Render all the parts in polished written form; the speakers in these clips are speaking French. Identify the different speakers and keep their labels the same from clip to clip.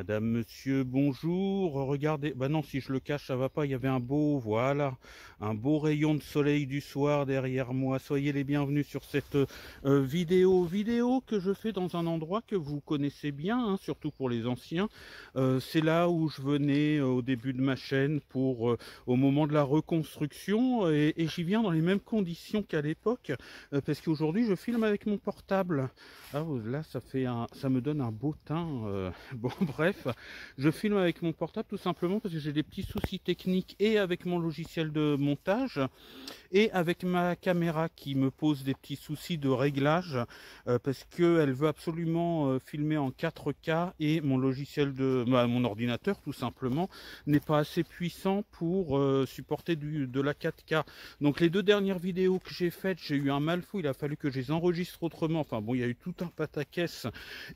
Speaker 1: Madame, monsieur, bonjour. Regardez, bah non, si je le cache, ça va pas. Il y avait un beau, voilà, un beau rayon de soleil du soir derrière moi. Soyez les bienvenus sur cette vidéo que je fais dans un endroit que vous connaissez bien, hein, surtout pour les anciens. C'est là où je venais au début de ma chaîne pour au moment de la reconstruction et j'y viens dans les mêmes conditions qu'à l'époque parce qu'aujourd'hui je filme avec mon portable. Ah, là, ça me donne un beau teint. Bon, bref, je filme avec mon portable tout simplement parce que j'ai des petits soucis techniques et avec mon logiciel de montage et avec ma caméra qui me pose des petits soucis de réglage parce qu'elle veut absolument filmer en 4K et mon logiciel mon ordinateur tout simplement n'est pas assez puissant pour supporter de la 4K. Donc les deux dernières vidéos que j'ai faites, j'ai eu un mal fou, il a fallu que je les enregistre autrement. Enfin bon, il y a eu tout un pataquès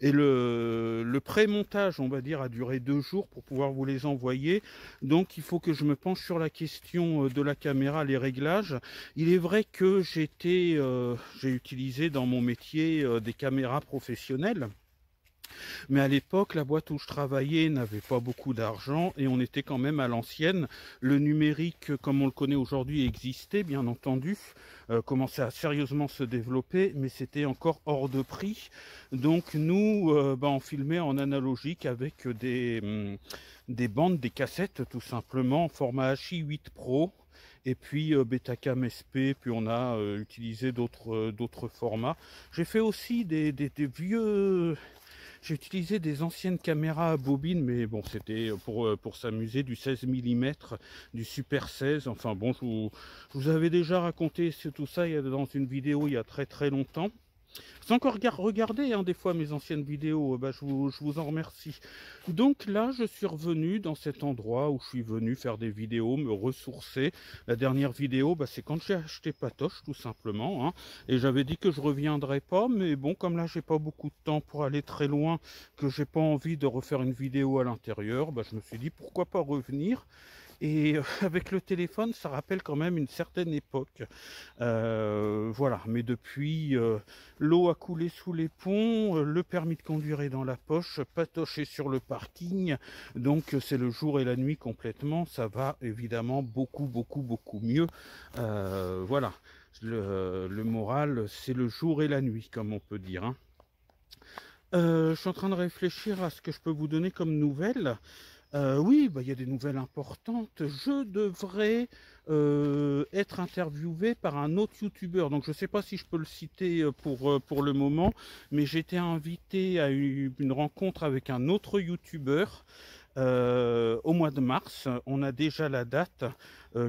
Speaker 1: et le pré-montage, on va dire, a duré 2 jours pour pouvoir vous les envoyer. Donc il faut que je me penche sur la question de la caméra, les réglages. Il est vrai que j'ai utilisé dans mon métier des caméras professionnelles. Mais à l'époque, la boîte où je travaillais n'avait pas beaucoup d'argent et on était quand même à l'ancienne. Le numérique, comme on le connaît aujourd'hui, existait, bien entendu, commençait à sérieusement se développer, mais c'était encore hors de prix. Donc nous, on filmait en analogique avec des bandes, des cassettes, tout simplement, en format H.I. 8 Pro. Et puis Betacam SP, puis on a utilisé d'autres formats. J'ai fait aussi des vieux... J'ai utilisé des anciennes caméras à bobine, mais bon, c'était pour s'amuser, du 16 mm, du Super 16. Enfin bon, je vous avais déjà raconté tout ça dans une vidéo il y a très longtemps. Sans encore regarder hein, des fois mes anciennes vidéos, je vous en remercie. Donc là, je suis revenu dans cet endroit où je suis venu faire des vidéos, me ressourcer. La dernière vidéo, c'est quand j'ai acheté Patoche, tout simplement. Hein, et j'avais dit que je reviendrais pas, mais bon, comme là, j'ai pas beaucoup de temps pour aller très loin, que j'ai pas envie de refaire une vidéo à l'intérieur, je me suis dit pourquoi pas revenir. Et avec le téléphone, ça rappelle quand même une certaine époque. Voilà, mais depuis, l'eau a coulé sous les ponts, le permis de conduire est dans la poche, Patoche est sur le parking, donc c'est le jour et la nuit complètement. Ça va évidemment beaucoup mieux. Voilà, le moral, c'est le jour et la nuit, comme on peut dire. Hein. Je suis en train de réfléchir à ce que je peux vous donner comme nouvelles. Oui, il y a des nouvelles importantes. Je devrais être interviewé par un autre youtubeur. Donc je ne sais pas si je peux le citer pour le moment, mais j'ai été invité à une rencontre avec un autre youtubeur au mois de mars. On a déjà la date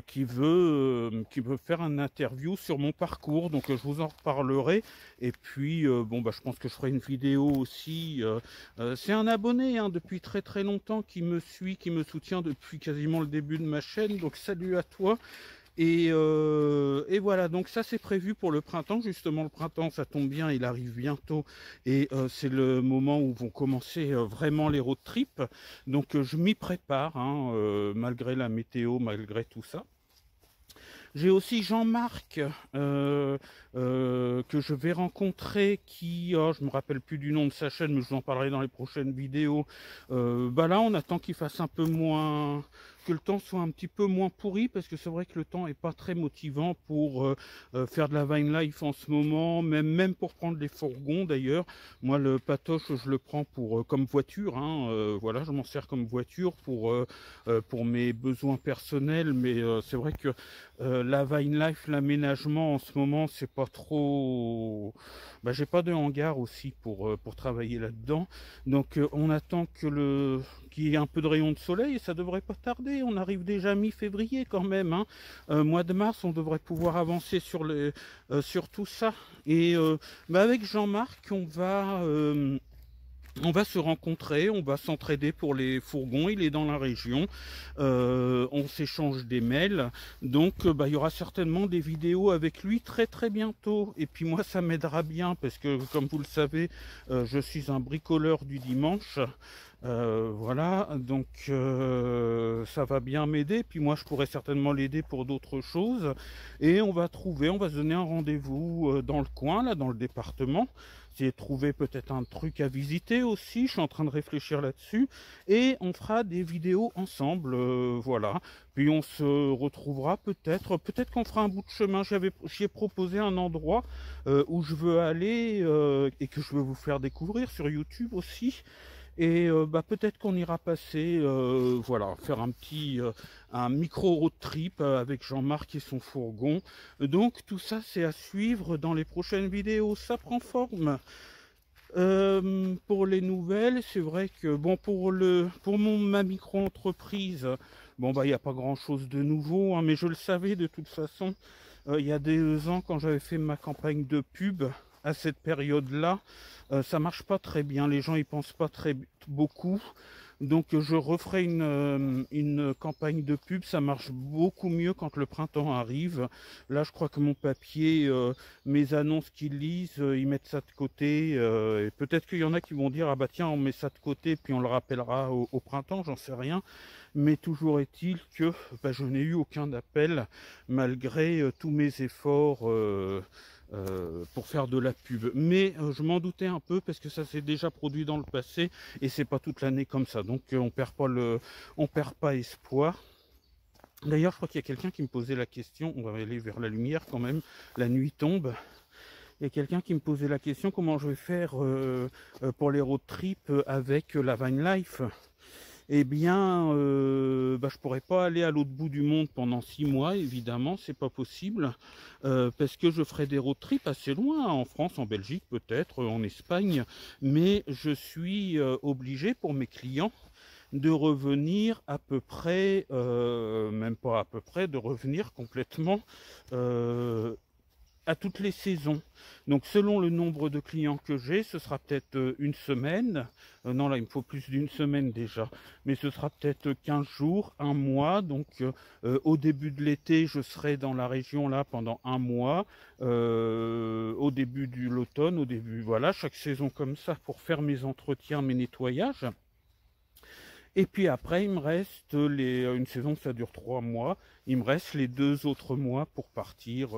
Speaker 1: qui veut faire un interview sur mon parcours. Donc je vous en reparlerai. Et puis je pense que je ferai une vidéo aussi. C'est un abonné hein, depuis très longtemps qui me suit, qui me soutient depuis quasiment le début de ma chaîne. Donc salut à toi. Et voilà, donc ça c'est prévu pour le printemps. Justement, le printemps, ça tombe bien, il arrive bientôt. Et c'est le moment où vont commencer vraiment les road trips. Donc je m'y prépare, hein, malgré la météo, malgré tout ça. J'ai aussi Jean-Marc que je vais rencontrer qui, je me rappelle plus du nom de sa chaîne, mais je vous en parlerai dans les prochaines vidéos. Là, on attend qu'il fasse un peu moins, que le temps soit un petit peu moins pourri, parce que c'est vrai que le temps est pas très motivant pour faire de la Vine Life en ce moment, même pour prendre les fourgons d'ailleurs. Moi, le Patoche, je le prends comme voiture, hein, voilà, je m'en sers comme voiture pour mes besoins personnels, mais c'est vrai que la Vine Life, l'aménagement en ce moment, c'est pas trop. J'ai pas de hangar aussi pour travailler là-dedans. Donc on attend qu'il y ait un peu de rayon de soleil et ça devrait pas tarder. On arrive déjà mi-février quand même. Hein. Mois de mars, on devrait pouvoir avancer sur tout ça. Et avec Jean-Marc, on va se rencontrer, on va s'entraider pour les fourgons, il est dans la région, on s'échange des mails, donc il y aura certainement des vidéos avec lui très bientôt. Et puis moi ça m'aidera bien parce que comme vous le savez, je suis un bricoleur du dimanche, Voilà, donc ça va bien m'aider. Puis moi, je pourrais certainement l'aider pour d'autres choses. Et on va se donner un rendez-vous dans le coin, là, dans le département. Essayer de trouver peut-être un truc à visiter aussi. Je suis en train de réfléchir là-dessus. Et on fera des vidéos ensemble, voilà. Puis on se retrouvera peut-être qu'on fera un bout de chemin. J'y ai proposé un endroit où je veux aller et que je veux vous faire découvrir sur YouTube aussi. Et bah, peut-être qu'on ira passer, voilà, faire un micro road trip avec Jean-Marc et son fourgon. Donc tout ça, c'est à suivre dans les prochaines vidéos. Ça prend forme. Pour les nouvelles, c'est vrai que bon, ma micro-entreprise, bon bah il n'y a pas grand-chose de nouveau, hein, mais je le savais de toute façon. Il y a 2 ans, quand j'avais fait ma campagne de pub, à cette période-là, ça marche pas très bien. Les gens y pensent pas beaucoup. Donc je referai une campagne de pub. Ça marche beaucoup mieux quand le printemps arrive. Là, je crois que mon papier, mes annonces qu'ils lisent, ils mettent ça de côté. Et peut-être qu'il y en a qui vont dire, ah bah tiens, on met ça de côté, puis on le rappellera au printemps, j'en sais rien. Mais toujours est-il que bah, je n'ai eu aucun appel malgré tous mes efforts pour faire de la pub. Mais je m'en doutais un peu parce que ça s'est déjà produit dans le passé et c'est pas toute l'année comme ça. Donc on perd pas espoir. D'ailleurs, je crois qu'il y a quelqu'un qui me posait la question, on va aller vers la lumière quand même, la nuit tombe. Il y a quelqu'un qui me posait la question comment je vais faire pour les road trips avec la Van Life. Eh bien, bah, je pourrais pas aller à l'autre bout du monde pendant 6 mois, évidemment, c'est pas possible, parce que je ferai des road trips assez loin, en France, en Belgique peut-être, en Espagne, mais je suis obligé pour mes clients de revenir à peu près, même pas à peu près, de revenir complètement à toutes les saisons. Donc selon le nombre de clients que j'ai, ce sera peut-être une semaine. Non, là, il me faut plus d'une semaine déjà. Mais ce sera peut-être 15 jours, un mois. Donc au début de l'été, je serai dans la région là pendant un mois. Au début de l'automne, voilà, chaque saison comme ça pour faire mes entretiens, mes nettoyages. Et puis après, il me reste une saison, ça dure 3 mois. Il me reste les 2 autres mois pour partir,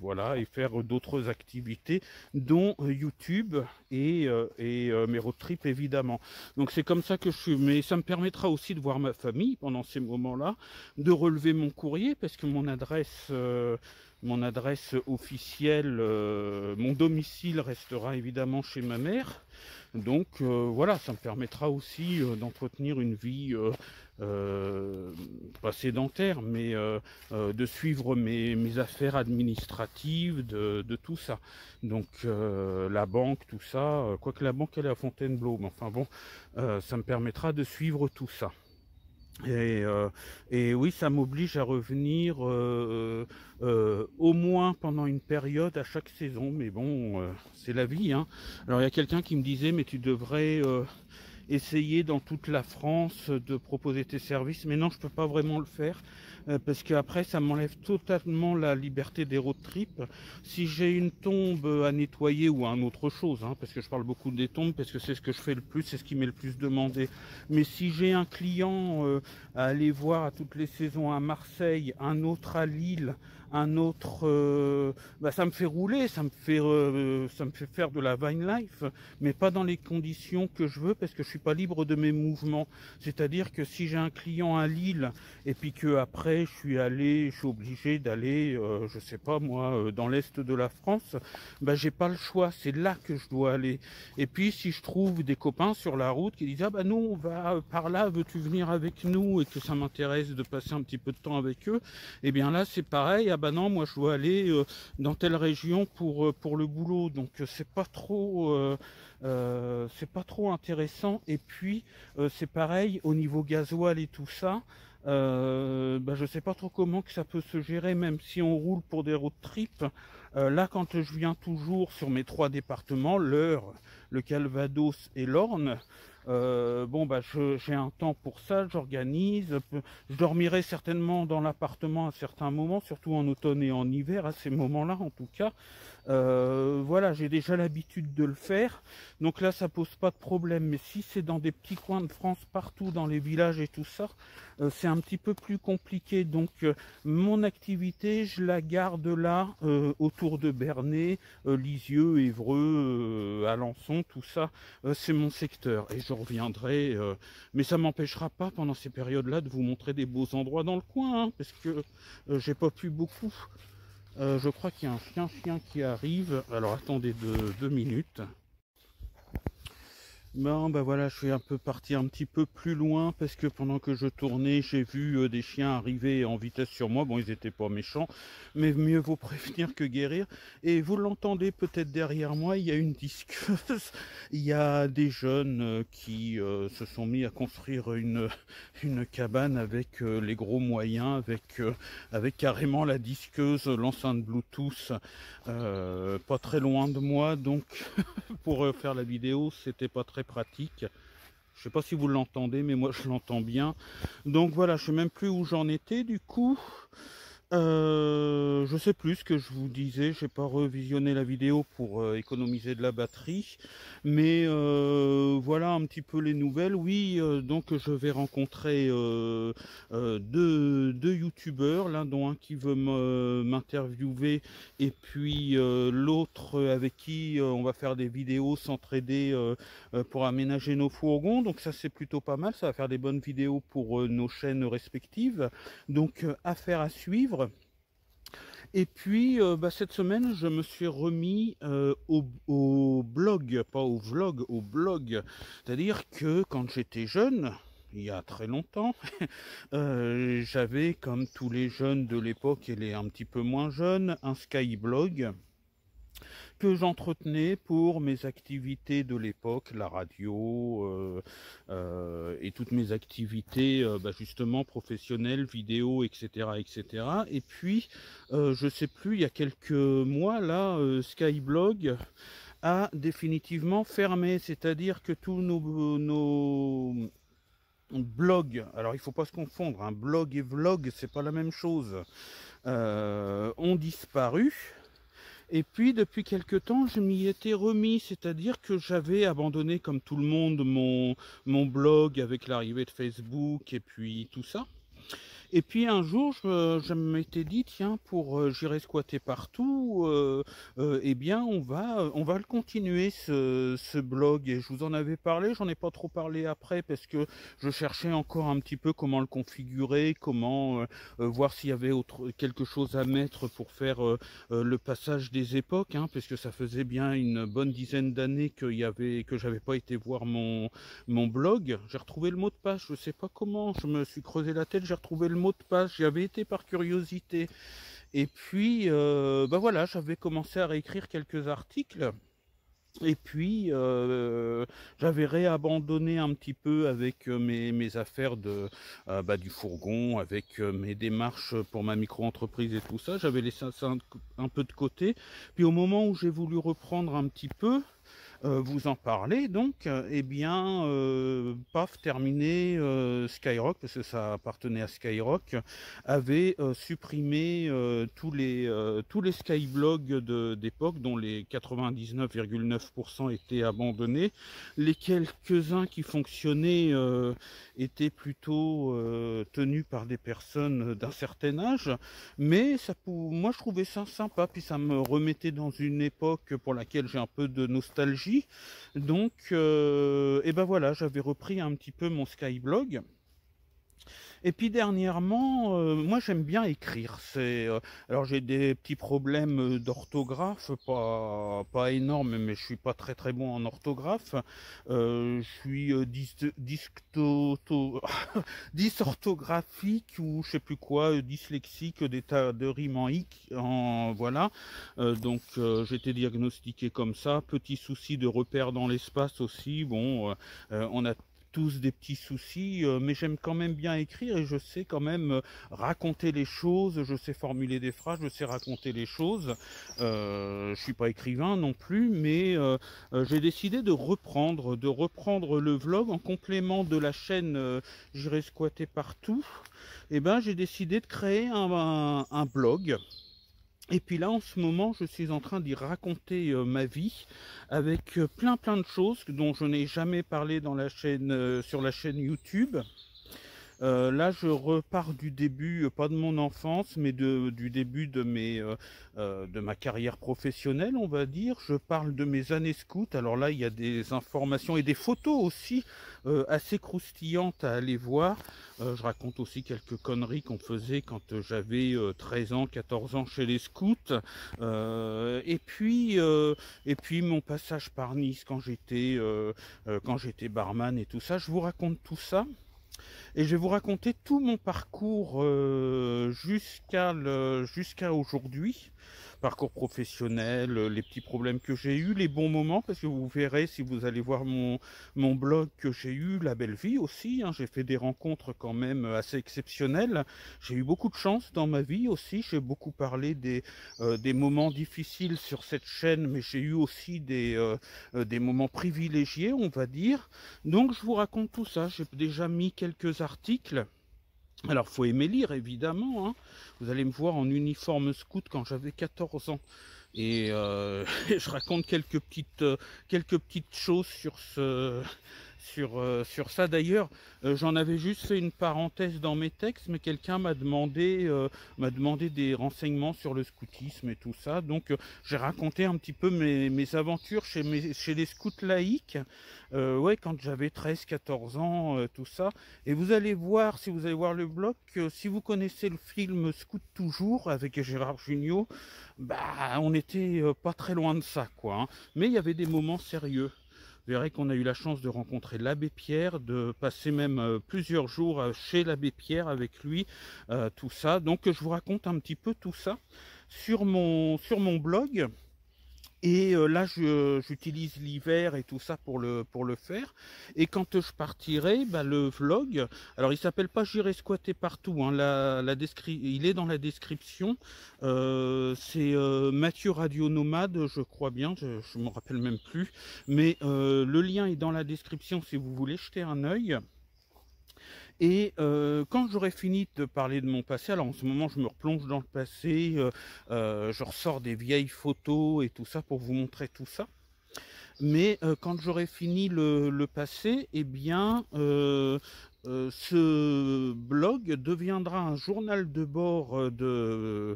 Speaker 1: voilà, et faire d'autres activités, dont YouTube et mes road trips évidemment. Donc c'est comme ça que je suis. Mais ça me permettra aussi de voir ma famille pendant ces moments-là, de relever mon courrier parce que mon adresse officielle, mon domicile restera évidemment chez ma mère. Donc voilà, ça me permettra aussi d'entretenir une vie pas sédentaire, mais de suivre mes affaires administratives, de tout ça. Donc la banque, tout ça, quoique la banque elle est à Fontainebleau, mais enfin bon, ça me permettra de suivre tout ça. Et oui, ça m'oblige à revenir au moins pendant une période à chaque saison. Mais bon, c'est la vie, hein. Alors il y a quelqu'un qui me disait, mais tu devrais essayer dans toute la France de proposer tes services. Mais non, je peux pas vraiment le faire. Parce qu'après ça m'enlève totalement la liberté des road trips. Si j'ai une tombe à nettoyer ou un autre chose, hein, parce que je parle beaucoup des tombes, parce que c'est ce que je fais le plus, c'est ce qui m'est le plus demandé. Mais si j'ai un client à aller voir à toutes les saisons à Marseille, un autre à Lille, un autre, bah, ça me fait rouler, ça me fait faire de la Vine Life, mais pas dans les conditions que je veux, parce que je suis pas libre de mes mouvements. C'est-à-dire que si j'ai un client à Lille et puis que après je suis obligé d'aller, je sais pas moi, dans l'est de la France, bah j'ai pas le choix, c'est là que je dois aller. Et puis si je trouve des copains sur la route qui disent ah bah non on va par là, veux-tu venir avec nous, et que ça m'intéresse de passer un petit peu de temps avec eux, et bien là c'est pareil, ah bah non moi je dois aller dans telle région pour le boulot, donc c'est pas trop intéressant. Et puis c'est pareil au niveau gasoil et tout ça. Bah, je sais pas trop comment que ça peut se gérer, même si on roule pour des road trips. Là, quand je viens toujours sur mes 3 départements, l'Eure, le Calvados et l'Orne, bon bah j'ai un temps pour ça, j'organise. Je dormirai certainement dans l'appartement à certains moments, surtout en automne et en hiver, à ces moments-là en tout cas. Voilà, j'ai déjà l'habitude de le faire, donc là ça pose pas de problème. Mais si c'est dans des petits coins de France, partout dans les villages et tout ça, c'est un petit peu plus compliqué. Donc mon activité, je la garde là, autour de Bernay, Lisieux, Évreux, Alençon, tout ça, c'est mon secteur. Et je reviendrai, mais ça m'empêchera pas pendant ces périodes-là de vous montrer des beaux endroits dans le coin, hein, parce que j'ai pas pu beaucoup. Je crois qu'il y a un chien qui arrive. Alors attendez 2 minutes. Bon, ben voilà, je suis un peu parti un petit peu plus loin parce que pendant que je tournais, j'ai vu des chiens arriver en vitesse sur moi. Bon, ils n'étaient pas méchants, mais mieux vaut prévenir que guérir. Et vous l'entendez peut-être derrière moi, il y a une disqueuse. Il y a des jeunes qui se sont mis à construire une cabane avec les gros moyens, avec carrément la disqueuse, l'enceinte Bluetooth, pas très loin de moi. Donc, pour faire la vidéo, c'était pas très pratique. Je sais pas si vous l'entendez, mais moi je l'entends bien. Donc voilà, je sais même plus où j'en étais du coup. Je sais plus ce que je vous disais, j'ai pas revisionné la vidéo pour économiser de la batterie, mais voilà un petit peu les nouvelles. Oui, donc je vais rencontrer deux youtubeurs, l'un dont un qui veut m'interviewer et puis l'autre avec qui on va faire des vidéos, s'entraider pour aménager nos fourgons. Donc ça c'est plutôt pas mal, ça va faire des bonnes vidéos pour nos chaînes respectives. Donc affaire à suivre. Et puis cette semaine je me suis remis au blog, pas au vlog, au blog. C'est-à-dire que quand j'étais jeune, il y a très longtemps, j'avais comme tous les jeunes de l'époque et les un petit peu moins jeunes, un Skyblog que j'entretenais pour mes activités de l'époque, la radio et toutes mes activités justement professionnelles, vidéo, etc. etc. Et puis, je sais plus, il y a quelques mois, là, Skyblog a définitivement fermé, c'est-à-dire que tous nos blogs, alors il ne faut pas se confondre, un blog et vlog, c'est pas la même chose, ont disparu. Et puis depuis quelque temps je m'y étais remis, c'est-à-dire que j'avais abandonné comme tout le monde mon blog avec l'arrivée de Facebook et puis tout ça. Et puis un jour, je m'étais dit, tiens, pour j'irai squatter partout, eh bien, on va le continuer, ce blog. Et je vous en avais parlé, j'en ai pas trop parlé après, parce que je cherchais encore un petit peu comment le configurer, comment voir s'il y avait quelque chose à mettre pour faire le passage des époques, hein, parce que ça faisait bien une bonne dizaine d'années que j'avais pas été voir mon blog. J'ai retrouvé le mot de passe, je sais pas comment, je me suis creusé la tête, j'ai retrouvé le mot de passe, j'y avais été par curiosité. Et puis, voilà, j'avais commencé à réécrire quelques articles. Et puis, j'avais réabandonné un petit peu avec mes affaires du fourgon, avec mes démarches pour ma micro-entreprise et tout ça. J'avais laissé ça un peu de côté. Puis au moment où j'ai voulu reprendre un petit peu, vous en parlez donc, eh bien, paf, terminé, Skyrock, parce que ça appartenait à Skyrock, avait supprimé tous les skyblogs d'époque, dont les 99,9% étaient abandonnés. Les quelques-uns qui fonctionnaient étaient plutôt tenus par des personnes d'un certain âge, mais moi je trouvais ça sympa, puis ça me remettait dans une époque pour laquelle j'ai un peu de nostalgie. Donc, et ben voilà, j'avais repris un petit peu mon Skyblog. Et puis dernièrement, moi j'aime bien écrire. Alors j'ai des petits problèmes d'orthographe, pas énormes, mais je suis pas très bon en orthographe. Je suis dysorthographique ou je sais plus quoi, dyslexique, des tas de rimes en hic, voilà. Donc j'ai été diagnostiqué comme ça. Petit souci de repère dans l'espace aussi. Bon, on a tous des petits soucis, mais j'aime quand même bien écrire et je sais quand même raconter les choses, je sais formuler des phrases, je sais raconter les choses. Je suis pas écrivain non plus, mais j'ai décidé de reprendre le vlog en complément de la chaîne J'irai squatter partout. Et ben j'ai décidé de créer un blog. Et puis là, en ce moment, je suis en train d'y raconter ma vie avec plein de choses dont je n'ai jamais parlé dans la chaîne, sur la chaîne YouTube. Là, je repars du début, pas de mon enfance, mais du début de ma carrière professionnelle, on va dire. Je parle de mes années scouts. Alors là, il y a des informations et des photos aussi assez croustillantes à aller voir. Je raconte aussi quelques conneries qu'on faisait quand j'avais 13 ans, 14 ans chez les scouts. Et puis mon passage par Nice quand j'étais barman et tout ça. Je vous raconte tout ça. Et je vais vous raconter tout mon parcours jusqu'à aujourd'hui. Parcours professionnel, les petits problèmes que j'ai eus, les bons moments, parce que vous verrez si vous allez voir mon blog que j'ai eu, la belle vie aussi. Hein, j'ai fait des rencontres quand même assez exceptionnelles. J'ai eu beaucoup de chance dans ma vie aussi. J'ai beaucoup parlé des moments difficiles sur cette chaîne, mais j'ai eu aussi des moments privilégiés, on va dire. Donc je vous raconte tout ça. J'ai déjà mis quelques articles. Alors, faut aimer lire, évidemment. Hein. Vous allez me voir en uniforme scout quand j'avais 14 ans. Et je raconte quelques petites choses sur ça. D'ailleurs, j'en avais juste fait une parenthèse dans mes textes, mais quelqu'un m'a demandé des renseignements sur le scoutisme et tout ça. Donc, j'ai raconté un petit peu mes aventures chez les scouts laïcs. Ouais, quand j'avais 13-14 ans, tout ça. Et vous allez voir, si vous allez voir le blog, que si vous connaissez le film Scout Toujours avec Gérard Jugnot, bah, on était pas très loin de ça, quoi. Hein. Mais il y avait des moments sérieux. Vous verrez qu'on a eu la chance de rencontrer l'abbé Pierre, de passer même plusieurs jours chez l'abbé Pierre avec lui, tout ça. Donc je vous raconte un petit peu tout ça sur mon blog. Et là, j'utilise l'hiver et tout ça pour le faire. Et quand je partirai, bah, le vlog, alors il s'appelle pas J'irai squatter partout, hein, il est dans la description. C'est Mathieu Radio Nomade, je crois bien, je ne me rappelle même plus. Mais le lien est dans la description si vous voulez jeter un œil. Et quand j'aurai fini de parler de mon passé, alors en ce moment je me replonge dans le passé, je ressors des vieilles photos et tout ça pour vous montrer tout ça. Mais quand j'aurai fini le passé, eh bien ce blog deviendra un journal de bord de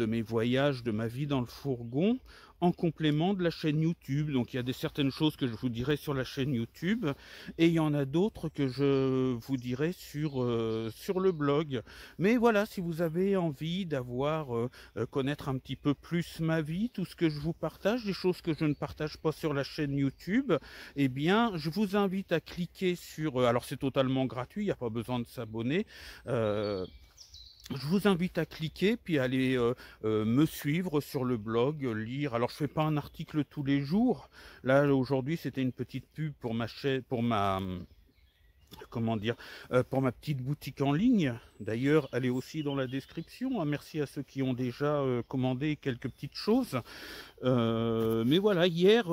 Speaker 1: mes voyages, de ma vie dans le fourgon, en complément de la chaîne YouTube. Donc il y a certaines choses que je vous dirai sur la chaîne YouTube et il y en a d'autres que je vous dirai sur le blog. Mais voilà, si vous avez envie connaître un petit peu plus ma vie, tout ce que je vous partage, des choses que je ne partage pas sur la chaîne YouTube, eh bien je vous invite à cliquer sur... alors c'est totalement gratuit, il n'y a pas besoin de s'abonner. Je vous invite à cliquer puis à aller me suivre sur le blog, lire. Alors je fais pas un article tous les jours. Là aujourd'hui c'était une petite pub pour ma chaîne, comment dire, pour ma petite boutique en ligne. D'ailleurs, elle est aussi dans la description. Hein. Merci à ceux qui ont déjà commandé quelques petites choses. Mais voilà, hier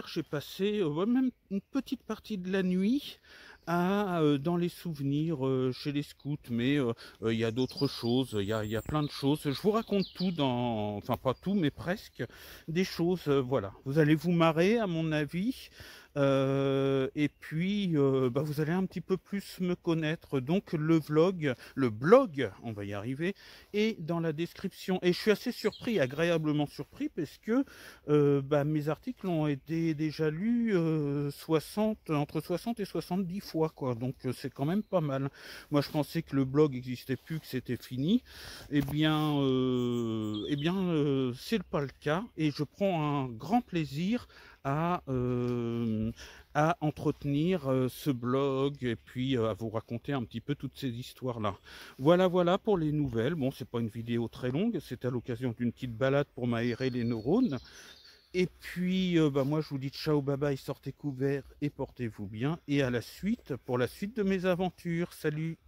Speaker 1: j'ai passé même une petite partie de la nuit dans les souvenirs chez les scouts, mais il y a d'autres choses, il y a plein de choses. Je vous raconte tout enfin pas tout, mais presque, des choses, voilà. Vous allez vous marrer à mon avis. Et puis bah, vous allez un petit peu plus me connaître. Donc le blog, on va y arriver, est dans la description. Et je suis assez surpris, agréablement surpris, parce que bah, mes articles ont été déjà lus entre 60 et 70 fois, quoi. Donc c'est quand même pas mal. Moi je pensais que le blog n'existait plus, que c'était fini. Eh bien c'est pas le cas. Et je prends un grand plaisir à entretenir ce blog et puis à vous raconter un petit peu toutes ces histoires-là. Voilà pour les nouvelles. Bon, c'est pas une vidéo très longue, c'est à l'occasion d'une petite balade pour m'aérer les neurones. Et puis, bah, moi, je vous dis ciao, bye bye, sortez couverts et portez-vous bien. Et à la suite, pour la suite de mes aventures. Salut!